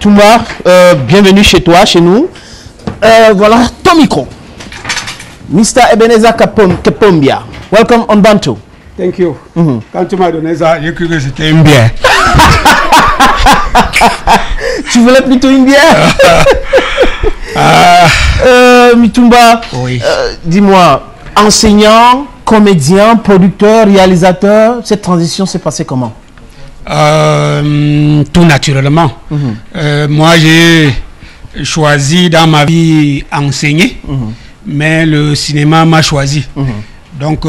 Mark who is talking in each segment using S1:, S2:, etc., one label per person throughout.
S1: Toumba, bienvenue chez toi, chez nous. Voilà ton micro. Mr. Ebenezer Kepombia, welcome on Bantu.
S2: Thank you. Quand tu m'as donné ça, j'ai cru que c'était une bière.
S1: Tu voulais plutôt une bière? Mitumba,
S2: oui.
S1: Dis-moi, enseignant, comédien, producteur, réalisateur, cette transition s'est passée comment?
S2: Tout naturellement. Moi, j'ai choisi dans ma vie enseigner, mais le cinéma m'a choisi. Donc,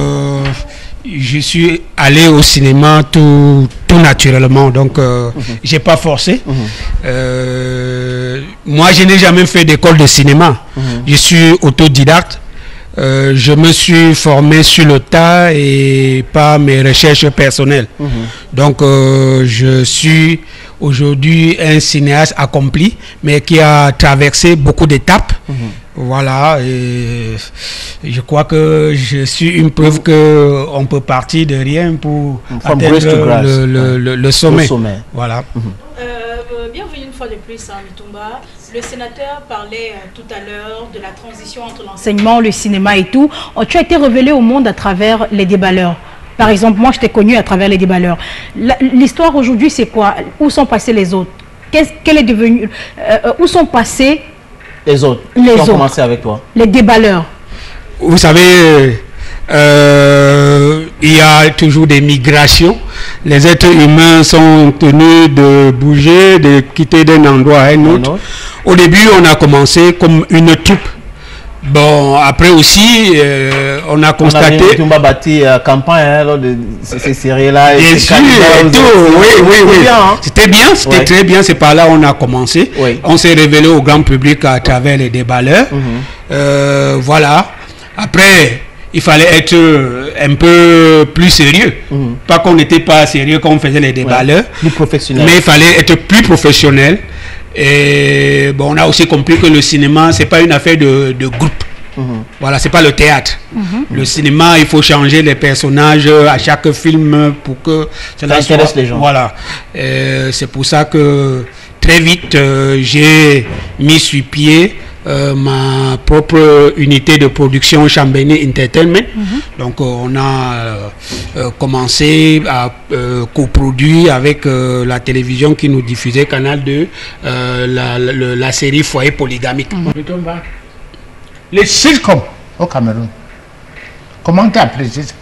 S2: je suis allé au cinéma tout naturellement. Donc, j'ai pas forcé. Moi, je n'ai jamais fait d'école de cinéma. Je suis autodidacte. Je me suis formé sur le tas et par mes recherches personnelles. Donc, je suis aujourd'hui un cinéaste accompli, mais qui a traversé beaucoup d'étapes. Voilà, et je crois que je suis une preuve qu'on peut partir de rien pour atteindre le sommet. Voilà.
S3: Bienvenue une fois de plus à Mitumba. Le sénateur parlait tout à l'heure de la transition entre l'enseignement, le cinéma et tout. Tu as été révélé au monde à travers les déballeurs. Par exemple, moi je t'ai connu à travers les déballeurs. L'histoire aujourd'hui c'est quoi? Où sont passés les autres? Quel est devenu où sont passés
S1: les autres?
S3: Les autres.
S1: Qui ont commencé avec toi? Les
S3: déballeurs.
S2: Vous savez, il y a toujours des migrations. Les êtres humains sont tenus de bouger, de quitter d'un endroit à un autre. Au début, on a commencé comme une troupe. Bon, après aussi, on a constaté...
S1: On a bâti campagne lors de ces séries-là.
S2: Bien sûr, oui. C'était bien, c'était très bien. C'est par là qu'on a commencé. On s'est révélé au grand public à travers les déballeurs. Voilà. Après, il fallait être un peu plus sérieux. Pas qu'on n'était pas sérieux quand on faisait les déballeurs.
S1: Plus professionnel.
S2: Mais il fallait être plus professionnel. Et bon, on a aussi compris que le cinéma, c'est pas une affaire de groupe. Voilà, c'est pas le théâtre. Le cinéma, il faut changer les personnages à chaque film pour que
S1: cela intéresse les gens.
S2: Voilà. C'est pour ça que très vite, j'ai mis sur pied ma propre unité de production Chambéni Entertainment. Donc on a commencé à coproduire avec la télévision qui nous diffusait Canal 2 la série Foyer polygamique.
S4: Les sitcoms au Cameroun, comment tu apprécies ça?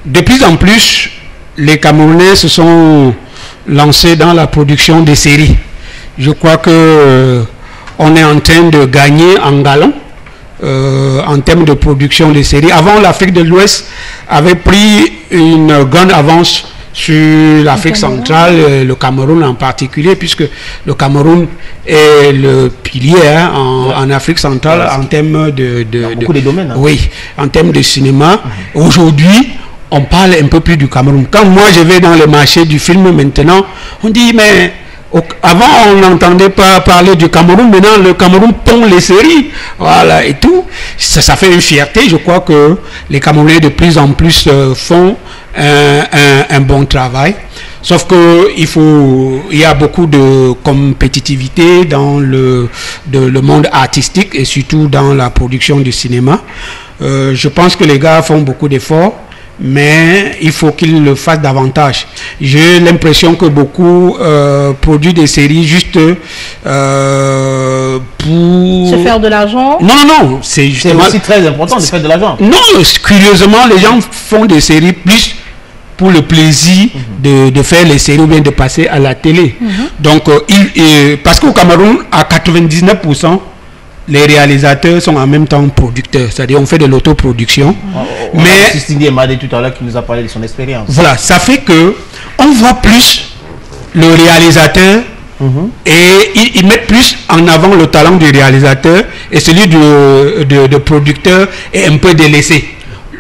S2: De plus en plus, les Camerounais se sont lancés dans la production des séries. Je crois que on est en train de gagner en galon en termes de production de séries. Avant, l'Afrique de l'Ouest avait pris une grande avance sur l'Afrique centrale, le Cameroun en particulier, puisque le Cameroun est le pilier en Afrique centrale en termes de
S1: beaucoup de domaines.
S2: Oui, en termes de cinéma. Aujourd'hui, on parle un peu plus du Cameroun. Quand moi je vais dans le marché du film maintenant, on dit mais avant on n'entendait pas parler du Cameroun, maintenant le Cameroun pond les séries, voilà, et tout. Ça fait une fierté. Je crois que les Camerounais de plus en plus font un bon travail. Sauf que il y a beaucoup de compétitivité dans le monde artistique et surtout dans la production du cinéma. Je pense que les gars font beaucoup d'efforts, mais il faut qu'ils le fassent davantage. J'ai l'impression que beaucoup produisent des séries juste pour
S3: se faire de l'argent.
S2: Non, c'est justement
S1: aussi très important de faire de l'argent.
S2: Non, curieusement, les gens font des séries plus pour le plaisir de faire les séries ou bien de passer à la télé. Donc, parce qu'au Cameroun, à 99%, les réalisateurs sont en même temps producteurs, c'est-à-dire on fait de l'autoproduction.
S1: Mais Cindy Emadé tout à l'heure qui nous a parlé de son expérience.
S2: Voilà, ça fait que on voit plus le réalisateur et ils mettent plus en avant le talent du réalisateur et celui de producteur est un peu délaissé.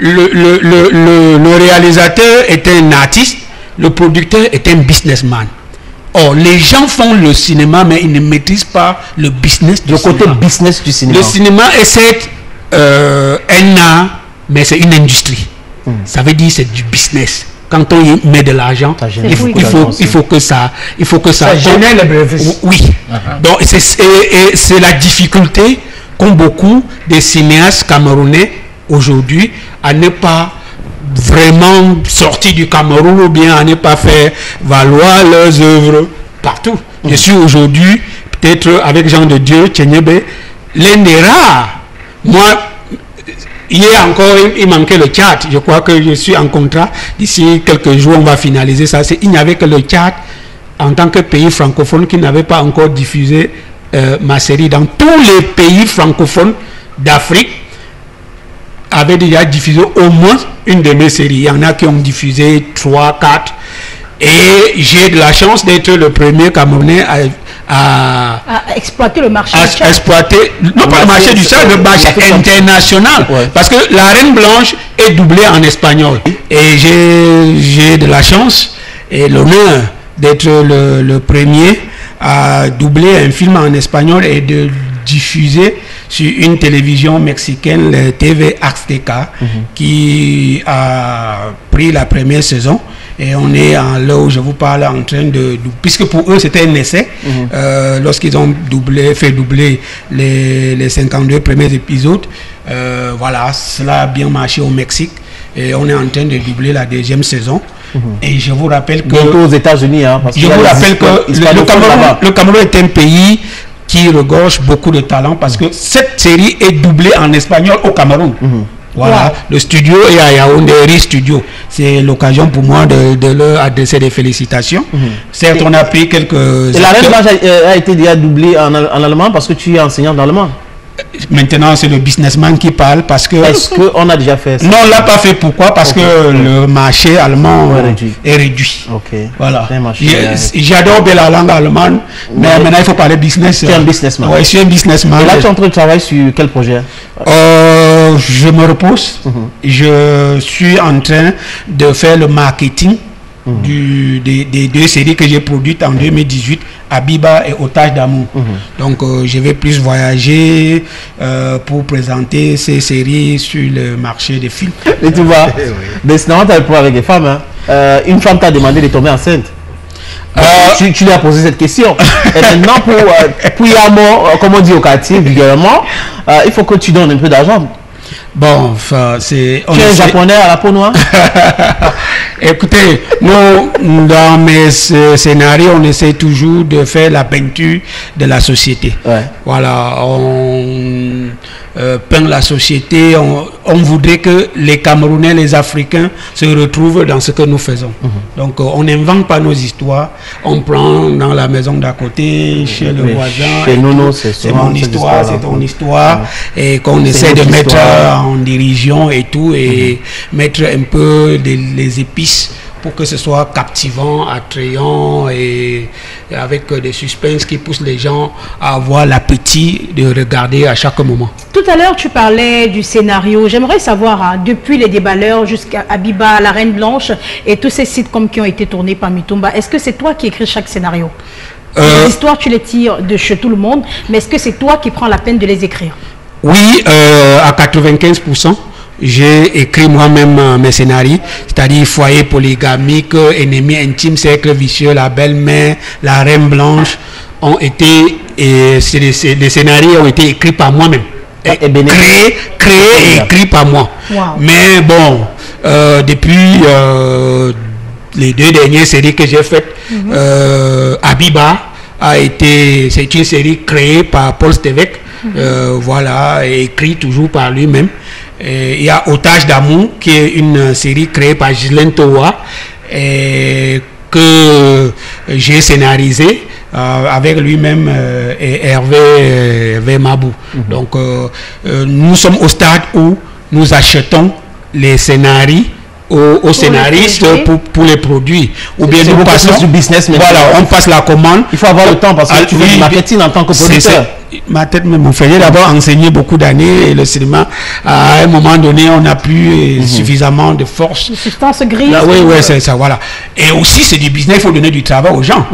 S2: Le réalisateur est un artiste, le producteur est un businessman. Or, les gens font le cinéma, mais ils ne maîtrisent pas le business du cinéma.
S1: Le côté business du cinéma.
S2: Le cinéma est certes un art, mais c'est une industrie. Ça veut dire c'est du business. quand on y met de l'argent, il faut que ça
S4: génère le bénéfice.
S2: Oui. Donc c'est la difficulté qu'ont beaucoup de cinéastes camerounais aujourd'hui à ne pas vraiment sortir du Cameroun ou bien à ne pas faire valoir leurs œuvres partout. Je suis aujourd'hui, peut-être avec Jean de Dieu, Tchenyebe, l'un des rares. Moi, hier encore, il manquait le Tchad. Je crois que je suis en contrat. D'ici quelques jours, on va finaliser ça. Il n'y avait que le Tchad en tant que pays francophone qui n'avait pas encore diffusé ma série. Dans tous les pays francophones d'Afrique, avait déjà diffusé au moins une de mes séries. Il y en a qui ont diffusé 3, 4. Et j'ai de la chance d'être le premier Camerounais à
S3: exploiter le marché du Tchad.
S2: Exploiter, non pas le marché du Tchad, le marché international. Parce que La Reine Blanche est doublée en espagnol. Et j'ai de la chance et l'honneur d'être le premier à doubler un film en espagnol et de diffuser sur une télévision mexicaine, le TV Azteca, qui a pris la première saison. Et on est là où je vous parle en train de puisque pour eux c'était un essai, lorsqu'ils ont fait doubler les 52 premiers épisodes. Voilà, cela a bien marché au Mexique. Et on est en train de doubler la deuxième saison. Et je vous rappelle que...
S1: Bientôt aux États-Unis, hein, parce
S2: je vous rappelle que le Cameroun est un pays qui regorge beaucoup de talent parce que cette série est doublée en espagnol au Cameroun. Voilà, le studio est à Yaoundé, Studio. C'est l'occasion pour moi de leur adresser des félicitations. Certes, on a pris quelques...
S1: Et La Reine Blanche a été déjà doublée en allemand parce que tu es enseignant d'allemand.
S2: Maintenant, c'est le businessman qui parle parce que...
S1: Est-ce qu'on a déjà fait ça?
S2: Non, on ne l'a pas fait. Pourquoi? Parce que le marché allemand est réduit. Voilà. J'adore bien la langue allemande, mais maintenant, il faut parler business.
S1: Tu es un businessman.
S2: Oui, je suis un businessman.
S1: Et là, tu es en train de travailler sur quel projet?
S2: Je me repose. Je suis en train de faire le marketing des deux séries que j'ai produites en 2018, Abiba et Otage d'amour. Donc je vais plus voyager pour présenter ces séries sur le marché des films.
S1: Et tu vois, décidément tu as le problème avec les femmes, hein. Une femme t'a demandé de tomber enceinte. Tu lui as posé cette question. Et maintenant pour y avoir, comme on dit au quartier vulgairement, il faut que tu donnes un peu d'argent.
S2: Bon, enfin, c'est...
S1: Tu es un japonais à la peau noire?
S2: Écoutez, nous, dans mes scénarios, on essaie toujours de faire la peinture de la société. Voilà, on peint la société, on voudrait que les Camerounais, les Africains se retrouvent dans ce que nous faisons. Donc, on n'invente pas nos histoires, on prend dans la maison d'à côté, chez le voisin.
S1: Chez nous,
S2: c'est mon histoire, c'est ton histoire, et qu'on essaie de mettre en dirigeon et tout, et mettre un peu les épices pour que ce soit captivant, attrayant et avec des suspens qui poussent les gens à avoir l'appétit de regarder à chaque moment.
S3: Tout à l'heure, tu parlais du scénario. J'aimerais savoir, hein, depuis Les Déballeurs jusqu'à Abiba, La Reine Blanche et tous ces sitcoms qui ont été tournés par Mitumba, est-ce que c'est toi qui écris chaque scénario? Les histoires, tu les tires de chez tout le monde, mais est-ce que c'est toi qui prends la peine de les écrire?
S2: Oui, à 95%. J'ai écrit moi-même mes scénarios, c'est-à-dire Foyer polygamique, Ennemi intime, Cercle vicieux, La belle-mère, La Reine Blanche ont été, les scénarios ont été écrits par moi-même. Créés et écrits par moi. Mais bon, depuis les 2 dernières séries que j'ai faites, Abiba c'est une série créée par Paul Stevec, voilà, et écrite toujours par lui-même. Il y a Otage d'amour qui est une série créée par Ghislaine Towa que j'ai scénarisé avec lui-même et Hervé Mabou. Donc nous sommes au stade où nous achetons les scénarios aux scénaristes pour les produits. Ou bien nous passons
S1: du business.
S2: Voilà, on passe la commande.
S1: Il faut avoir le temps parce que tu fais du marketing en tant que producteur.
S2: ma tête me fait. J'ai d'abord enseigné beaucoup d'années et le cinéma, à un moment donné, on n'a plus suffisamment de force.
S3: Une substance grise.
S2: Oui, c'est ça, voilà. Et aussi, c'est du business, il faut donner du travail aux gens.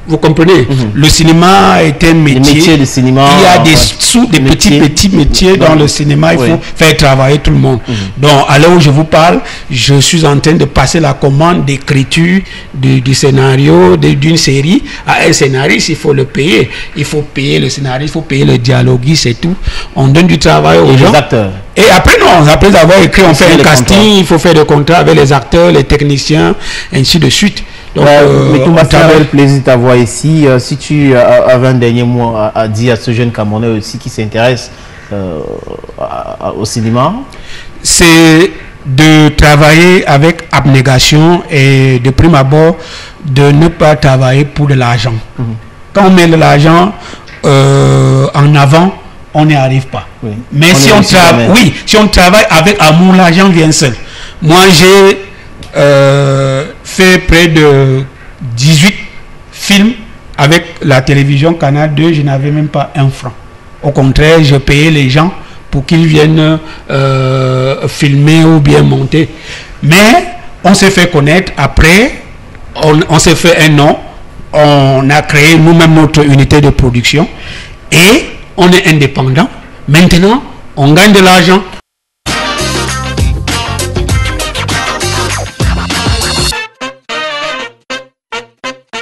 S2: Vous comprenez? Le cinéma est un métier.
S1: De cinéma,
S2: il y a des petits métiers dans le cinéma. Il faut faire travailler tout le monde. Donc, à l'heure où je vous parle, je suis en train de passer la commande d'écriture du scénario d'une série à un scénariste. Il faut le payer. Il faut payer le scénariste, il faut payer le dialoguiste et tout. On donne du travail aux gens.
S1: Acteurs.
S2: Et après, non, après avoir écrit, on fait un casting. Il faut faire des contrats avec les acteurs, les techniciens, ainsi de suite. Donc,
S1: mais tout m'a fait le plaisir de t'avoir ici. Si tu avais un dernier mot à dire à ce jeune Camerounais aussi qui s'intéresse au cinéma,
S2: c'est de travailler avec abnégation et de prime abord de ne pas travailler pour de l'argent. Quand on met de l'argent en avant, on n'y arrive pas. Mais si on travaille avec amour, l'argent vient seul. Moi, j'ai fait près de 18 films avec la télévision Canal 2, je n'avais même pas un franc. Au contraire, je payais les gens pour qu'ils viennent filmer ou bien monter. Mais on s'est fait connaître après, on s'est fait un nom, on a créé nous-mêmes notre unité de production et on est indépendant. Maintenant, on gagne de l'argent.